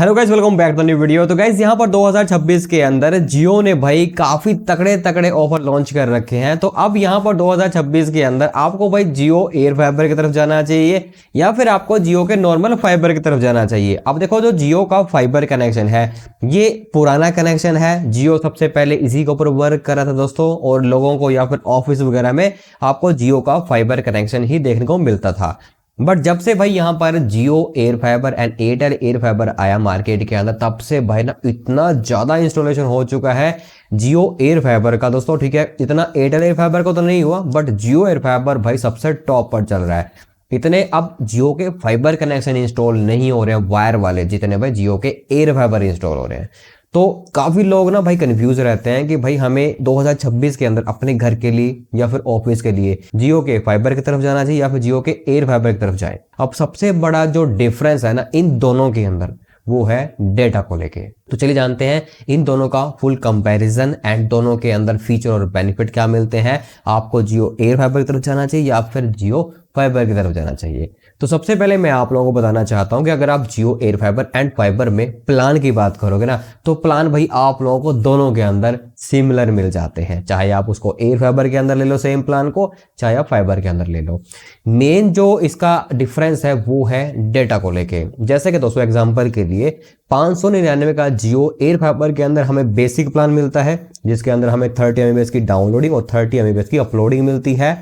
Hello guys, welcome back to new video. तो guys यहाँ पर 2026 के अंदर जियो ने भाई काफी तगड़े तगड़े ऑफर लॉन्च कर रखे हैं। तो अब यहाँ पर 2026 के अंदर आपको भाई जियो एयर फाइबर की तरफ जाना चाहिए या फिर आपको जियो के नॉर्मल फाइबर की तरफ जाना चाहिए। अब देखो, जो जियो का फाइबर कनेक्शन है ये पुराना कनेक्शन है। जियो सबसे पहले इसी के ऊपर वर्क कर रहा था दोस्तों, और लोगों को या फिर ऑफिस वगैरह में आपको जियो का फाइबर कनेक्शन ही देखने को मिलता था। बट जब से भाई यहाँ पर Jio air fiber and Airtel air fiber आया मार्केट के अंदर, तब से भाई ना इतना ज्यादा इंस्टॉलेशन हो चुका है जियो एयर फाइबर का दोस्तों। ठीक है, इतना एयरटेल एयर फाइबर को तो नहीं हुआ, बट जियो एयर फाइबर भाई सबसे टॉप पर चल रहा है। इतने अब जियो के फाइबर कनेक्शन इंस्टॉल नहीं हो रहे हैं वायर वाले, जितने भाई जियो के एयर फाइबर इंस्टॉल हो रहे हैं। तो काफी लोग ना भाई कंफ्यूज रहते हैं कि भाई हमें 2026 के अंदर अपने घर के लिए या फिर ऑफिस के लिए जियो के फाइबर की तरफ जाना चाहिए या फिर जियो के एयर फाइबर की तरफ जाए। अब सबसे बड़ा जो डिफरेंस है ना इन दोनों के अंदर, वो है डेटा को लेके। तो चलिए जानते हैं इन दोनों का फुल कंपैरिजन एंड दोनों के अंदर फीचर और बेनिफिट क्या मिलते हैं। आपको जियो एयर फाइबर की तरफ जाना चाहिए या फिर जियो फाइबर की तरफ जाना चाहिए। तो सबसे पहले मैं आप लोगों को बताना चाहता हूं कि अगर आप जियो एयर फाइबर एंड फाइबर में प्लान की बात करोगे ना, तो प्लान भाई आप लोगों को दोनों के अंदर सिमिलर मिल जाते हैं। चाहे आप उसको एयर फाइबर के अंदर ले लो सेम प्लान को, चाहे आप फाइबर के अंदर ले लो। मेन जो इसका डिफरेंस है वो है डेटा को लेके। जैसे कि दोस्तों एग्जांपल के लिए 599 का जियो एयर फाइबर के अंदर हमें बेसिक प्लान मिलता है, जिसके अंदर हमें 30 MB की डाउनलोडिंग और 30 MB की अपलोडिंग मिलती है।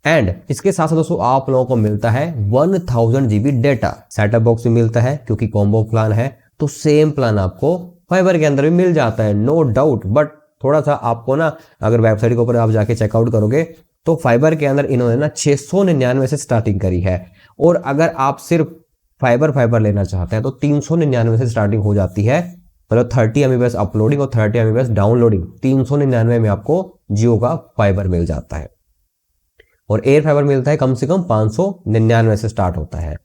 एंड इसके साथ साथ दोस्तों आप लोगों को मिलता है 1000 GB डेटा। सेटअप बॉक्स भी मिलता है क्योंकि कॉम्बो प्लान है। तो सेम प्लान आपको फाइबर के अंदर भी मिल जाता है, नो डाउट। बट थोड़ा सा आपको ना, अगर वेबसाइट के ऊपर आप जाके चेकआउट करोगे तो फाइबर के अंदर इन्होंने ना 699 से स्टार्टिंग करी है, और अगर आप सिर्फ फाइबर लेना चाहते हैं तो 399 से स्टार्टिंग हो जाती है। मतलब 30 MB अपलोडिंग और 30 MB डाउनलोडिंग 399 में आपको जियो का फाइबर मिल जाता है, और एयर फाइबर मिलता है कम से कम 599 से स्टार्ट होता है।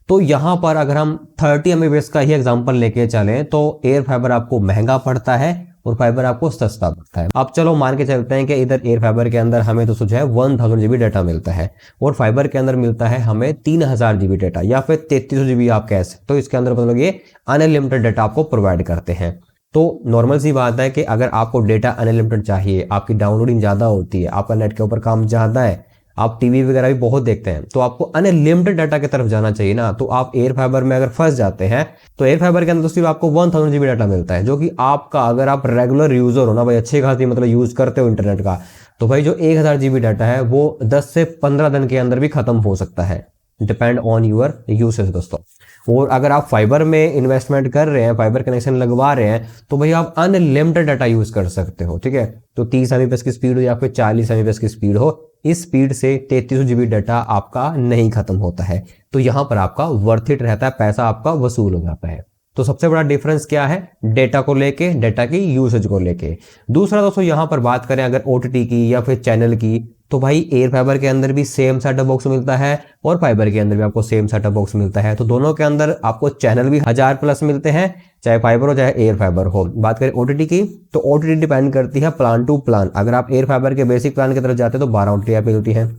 तो यहां पर अगर हम 30 MB का ही एग्जांपल लेके चलें तो एयर फाइबर आपको महंगा पड़ता है और फाइबर आपको सस्ता पड़ता है। अब चलो मान के चलते हैं कि इधर एयर फाइबर के अंदर हमें तो जो है 1000 GB डेटा मिलता है, और फाइबर के अंदर मिलता है हमें 3000 GB डेटा या फिर 3300 GB आप कह सकते हो। इसके अंदर मतलब ये अनलिमिटेड डेटा आपको प्रोवाइड करते हैं। तो नॉर्मल सी बात है कि अगर आपको डेटा अनलिमिटेड चाहिए, आपकी डाउनलोडिंग ज़्यादा होती है, आपका नेट के ऊपर काम ज़्यादा है, आप टीवी वगैरह भी बहुत देखते हैं, तो आपको अनलिमिटेड डाटा की तरफ जाना चाहिए ना। तो आप एयर फाइबर में अगर फंस जाते हैं तो एयर फाइबर के अंदर सिर्फ आपको 1000 GB डाटा मिलता है, जो कि आपका, अगर आप रेगुलर यूजर हो ना भाई, अच्छे खासी मतलब यूज करते हो इंटरनेट का, तो भाई जो 1000 GB डाटा है वो 10 से 15 दिन के अंदर भी खत्म हो सकता है, डिपेंड ऑन यूर यूसेज दोस्तों। और अगर आप फाइबर में इन्वेस्टमेंट कर रहे हैं, फाइबर कनेक्शन लगवा रहे हैं, तो भाई आप अनलिमिटेड डाटा यूज कर सकते हो। ठीक है, तो 30 MB की स्पीड हो या फिर 40 MB की स्पीड हो, इस स्पीड से 3300 GB डाटा आपका नहीं खत्म होता है। तो यहां पर आपका वर्थ इट रहता है, पैसा आपका वसूल हो जाता है। तो सबसे बड़ा डिफरेंस क्या है, डेटा को लेके, डेटा की यूसेज को लेके। दूसरा दोस्तों यहां पर बात करें अगर OTT की या फिर चैनल की, तो भाई एयर फाइबर के अंदर भी सेम सेटअप बॉक्स मिलता है और फाइबर के अंदर भी आपको सेम सेटअप बॉक्स मिलता है। तो दोनों के अंदर आपको चैनल भी 1000+ मिलते हैं, चाहे फाइबर हो चाहे एयर फाइबर हो। बात करें OTT की, तो OTT डिपेंड करती है प्लान टू प्लान। अगर आप एयर फाइबर के बेसिक प्लान की तरफ जाते हैं तो 12 OTT ऐप मिलती है।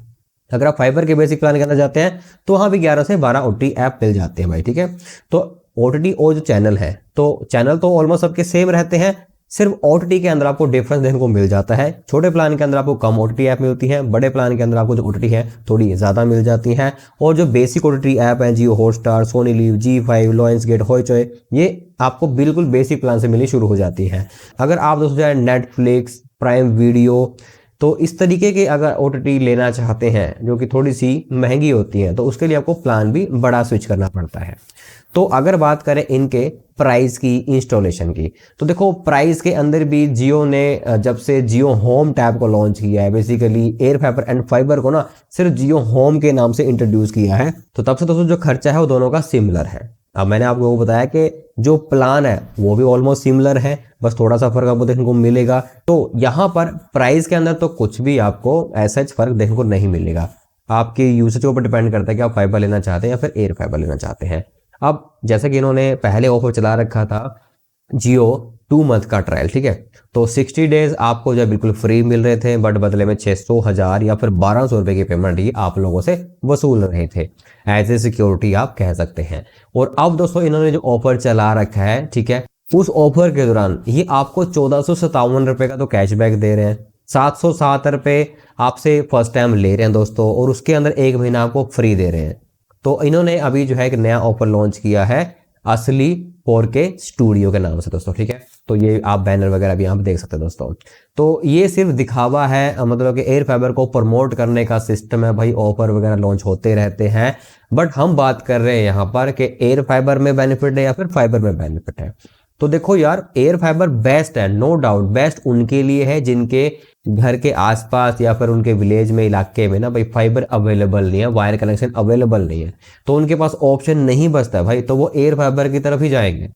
अगर आप फाइबर के बेसिक प्लान के अंदर जाते हैं तो वहां भी 11 से 12 OTT ऐप मिल जाते हैं भाई। ठीक है, तो OTT और जो चैनल है, तो चैनल तो ऑलमोस्ट सबके सेम रहते हैं, सिर्फ OTT के अंदर आपको डिफरेंस देखने को मिल जाता है। छोटे प्लान के अंदर आपको कम OTT ऐप मिलती है, बड़े प्लान के अंदर आपको जो OTT है थोड़ी ज़्यादा मिल जाती हैं। और जो बेसिक OTT ऐप है, Jio Hotstar, Sony LIV, G5, Lionsgate, Hoichoi, ये आपको बिल्कुल बेसिक प्लान से मिलनी शुरू हो जाती है। अगर आप दोस्तों चाहे नेटफ्लिक्स, प्राइम वीडियो, तो इस तरीके के अगर OTT लेना चाहते हैं जो कि थोड़ी सी महंगी होती है, तो उसके लिए आपको प्लान भी बड़ा स्विच करना पड़ता है। तो अगर बात करें इनके प्राइस की, इंस्टॉलेशन की, तो देखो प्राइस के अंदर भी जियो ने जब से जियो होम टैब को लॉन्च किया है, basically air fiber and fibre को ना सिर्फ जियो होम के नाम से इंट्रोड्यूस किया है, तो तब से दोस्तों जो खर्चा है वो दोनों का सिमिलर है। अब मैंने आपको बताया कि जो प्लान है वो भी ऑलमोस्ट सिमिलर है, बस थोड़ा सा फर्क आपको देखने को मिलेगा। तो यहाँ पर प्राइस के अंदर तो कुछ भी आपको ऐसा फर्क देखने को नहीं मिलेगा, आपके यूसेज के ऊपर डिपेंड करता है कि आप फाइबर लेना चाहते हैं या फिर एयर फाइबर लेना चाहते हैं। अब जैसे कि इन्होंने पहले ऑफर चला रखा था जियो 2 मंथ का ट्रायल, ठीक है। तो 60 डेज आपको जो बिल्कुल फ्री मिल रहे थे, बट बदले में 600, 1000 या फिर 1200 रुपए की पेमेंट ही आप लोगों से वसूल रहे थे, एज ए सिक्योरिटी आप कह सकते हैं। और अब दोस्तों इन्होंने जो ऑफर चला रखा है, ठीक है, उस ऑफर के दौरान ये आपको 1457 रुपए का तो कैशबैक दे रहे हैं, 707 रुपए आपसे फर्स्ट टाइम ले रहे हैं दोस्तों, और उसके अंदर 1 महीना आपको फ्री दे रहे हैं। तो इन्होंने अभी जो है एक नया ऑफर लॉन्च किया है असली 4K स्टूडियो के नाम से दोस्तों, ठीक है। तो ये आप बैनर वगैरह भी यहाँ पे देख सकते हैं दोस्तों। तो ये सिर्फ दिखावा है, मतलब कि एयर फाइबर को प्रमोट करने का सिस्टम है भाई, ऑफर वगैरह लॉन्च होते रहते हैं। बट हम बात कर रहे हैं यहाँ पर कि एयर फाइबर में बेनिफिट है या फिर फाइबर में बेनिफिट है। तो देखो यार, एयर फाइबर बेस्ट है, नो डाउट बेस्ट उनके लिए है जिनके घर के आसपास या फिर उनके विलेज में, इलाके में ना भाई फाइबर अवेलेबल नहीं है, वायर कनेक्शन अवेलेबल नहीं है, तो उनके पास ऑप्शन नहीं बचता भाई, तो वो एयर फाइबर की तरफ ही जाएंगे।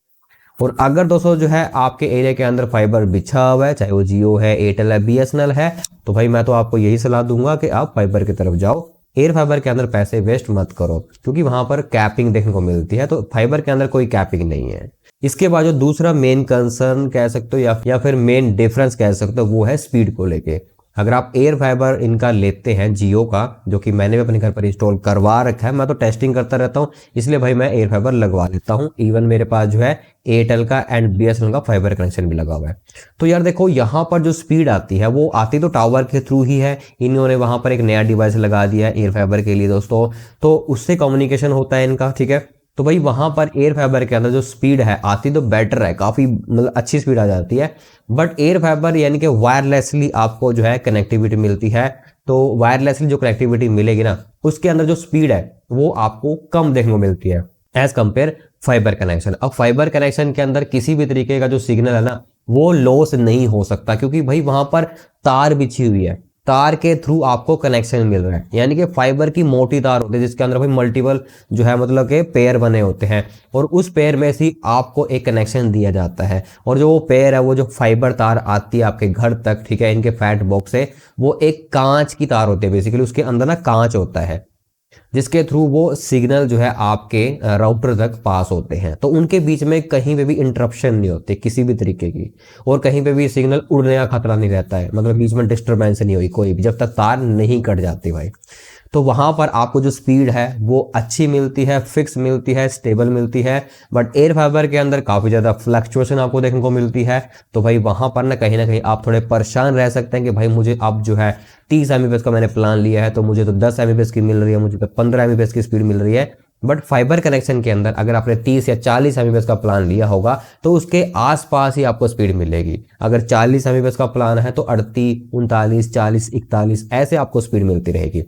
और अगर दोस्तों जो है आपके एरिया के अंदर फाइबर बिछा हुआ है, चाहे वो जियो है, एयरटेल है, BSNL है, तो भाई मैं तो आपको यही सलाह दूंगा कि आप फाइबर की तरफ जाओ। एयर फाइबर के अंदर पैसे वेस्ट मत करो, क्योंकि वहां पर कैपिंग देखने को मिलती है, तो फाइबर के अंदर कोई कैपिंग नहीं है। इसके बाद जो दूसरा मेन कंसर्न कह सकते हो या फिर मेन डिफरेंस कह सकते हो, वो है स्पीड को लेके। अगर आप एयर फाइबर इनका लेते हैं जियो का, जो कि मैंने भी अपने घर पर इंस्टॉल करवा रखा है, मैं तो टेस्टिंग करता रहता हूँ, इसलिए भाई मैं एयर फाइबर लगवा लेता हूँ। इवन मेरे पास जो है एयरटेल का एंड BSNL का फाइबर कनेक्शन भी लगा हुआ है। तो यार देखो, यहाँ पर जो स्पीड आती है वो आती तो टावर के थ्रू ही है, इन्होंने वहां पर एक नया डिवाइस लगा दिया है एयर फाइबर के लिए दोस्तों, तो उससे कम्युनिकेशन होता है इनका, ठीक है। तो भाई वहां पर एयर फाइबर के अंदर जो स्पीड है आती तो बेटर है, काफी मतलब अच्छी स्पीड आ जाती है। बट एयर फाइबर यानी कि वायरलेसली आपको जो है कनेक्टिविटी मिलती है, तो वायरलेसली जो कनेक्टिविटी मिलेगी ना, उसके अंदर जो स्पीड है वो आपको कम देखने को मिलती है एज कंपेयर फाइबर कनेक्शन। अब फाइबर कनेक्शन के अंदर किसी भी तरीके का जो सिग्नल है ना, वो लॉस नहीं हो सकता, क्योंकि भाई वहां पर तार बिछी हुई है, तार के थ्रू आपको कनेक्शन मिल रहा है। यानी कि फाइबर की मोटी तार होती है जिसके अंदर भाई मल्टीपल जो है मतलब के पेयर बने होते हैं, और उस पेयर में से आपको एक कनेक्शन दिया जाता है, और जो वो पेयर है, वो जो फाइबर तार आती है आपके घर तक, ठीक है, इनके फैट बॉक्स से, वो एक कांच की तार होती है बेसिकली, उसके अंदर ना कांच होता है जिसके थ्रू वो सिग्नल जो है आपके राउटर तक पास होते हैं। तो उनके बीच में कहीं पे भी इंटरप्शन नहीं होती किसी भी तरीके की, और कहीं पे भी सिग्नल उड़ने का खतरा नहीं रहता है, मतलब बीच में डिस्टरबेंस नहीं हुई कोई भी, जब तक तार नहीं कट जाती भाई। तो वहां पर आपको जो स्पीड है वो अच्छी मिलती है, फिक्स मिलती है, स्टेबल मिलती है। बट एयर फाइबर के अंदर काफी ज्यादा फ्लक्चुएशन आपको देखने को मिलती है, तो भाई वहां पर ना कहीं आप थोड़े परेशान रह सकते हैं कि भाई मुझे अब जो है 30 Mbps का मैंने प्लान लिया है, तो मुझे तो 10 Mbps की मिल रही है, मुझे तो 15 Mbps की स्पीड मिल रही है। बट फाइबर कनेक्शन के अंदर अगर आपने 30 या 40 Mbps का प्लान लिया होगा, तो उसके आसपास ही आपको स्पीड मिलेगी। अगर 40 Mbps का प्लान है तो 38, 39, 40, 41 ऐसे आपको स्पीड मिलती रहेगी।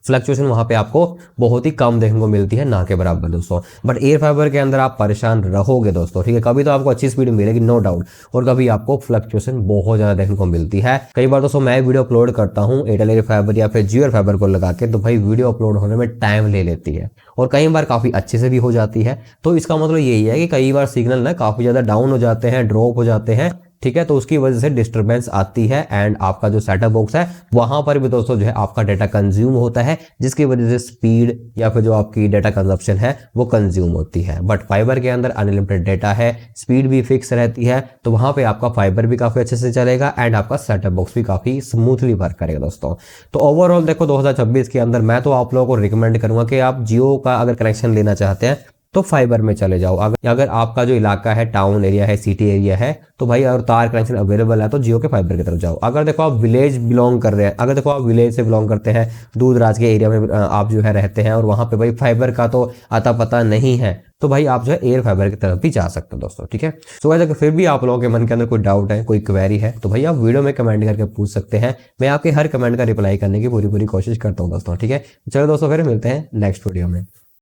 फ्लक्चुएशन वहां पे आपको बहुत ही कम देखने को मिलती है, ना के बराबर दोस्तों। बट एयर फाइबर के अंदर आप परेशान रहोगे दोस्तों, ठीक है। कभी तो आपको अच्छी स्पीड मिलेगी नो डाउट, और कभी आपको फ्लक्चुएशन बहुत ज्यादा देखने को मिलती है। कई बार दोस्तों मैं वीडियो अपलोड करता हूँ एयरटेल एयर फाइबर या फिर जियो एयर फाइबर को लगा के, तो भाई वीडियो अपलोड होने में टाइम ले लेती है, और कई बार काफी अच्छे से भी हो जाती है। तो इसका मतलब यही है कि कई बार सिग्नल ना काफी ज्यादा डाउन हो जाते हैं, ड्रॉप हो जाते हैं, ठीक है। तो उसकी वजह से डिस्टरबेंस आती है, एंड आपका जो सेटअप बॉक्स है वहां पर भी दोस्तों जो है आपका डेटा कंज्यूम होता है, जिसकी वजह से स्पीड या फिर जो आपकी डेटा कंजप्शन है वो कंज्यूम होती है। बट फाइबर के अंदर अनलिमिटेड डेटा है, स्पीड भी फिक्स रहती है, तो वहां पे आपका फाइबर भी काफी अच्छे से चलेगा, एंड आपका सेटअप बॉक्स भी काफी स्मूथली वर्क करेगा दोस्तों। तो ओवरऑल देखो 2026 के अंदर मैं तो आप लोगों को रिकमेंड करूंगा कि आप जियो का अगर कनेक्शन लेना चाहते हैं तो फाइबर में चले जाओ। अगर आपका जो इलाका है टाउन एरिया है, सिटी एरिया है, तो भाई अगर तार कनेक्शन अवेलेबल है तो जियो के फाइबर की तरफ जाओ। अगर देखो आप विलेज बिलोंग कर रहे हैं, अगर देखो आप विलेज से बिलोंग करते हैं, दूर दराज के एरिया में आप जो है रहते हैं, और वहां पे भाई फाइबर का तो आता पता नहीं है, तो भाई आप जो है एयर फाइबर की तरफ भी जा सकते हो दोस्तों, ठीक है। तो अगर फिर भी आप लोगों के मन के अंदर कोई डाउट है, कोई क्वेरी है, तो भाई आप वीडियो में कमेंट करके पूछ सकते हैं। मैं आपके हर कमेंट का रिप्लाई करने की पूरी कोशिश करता हूँ दोस्तों, ठीक है। चलो दोस्तों फिर मिलते हैं नेक्स्ट वीडियो में।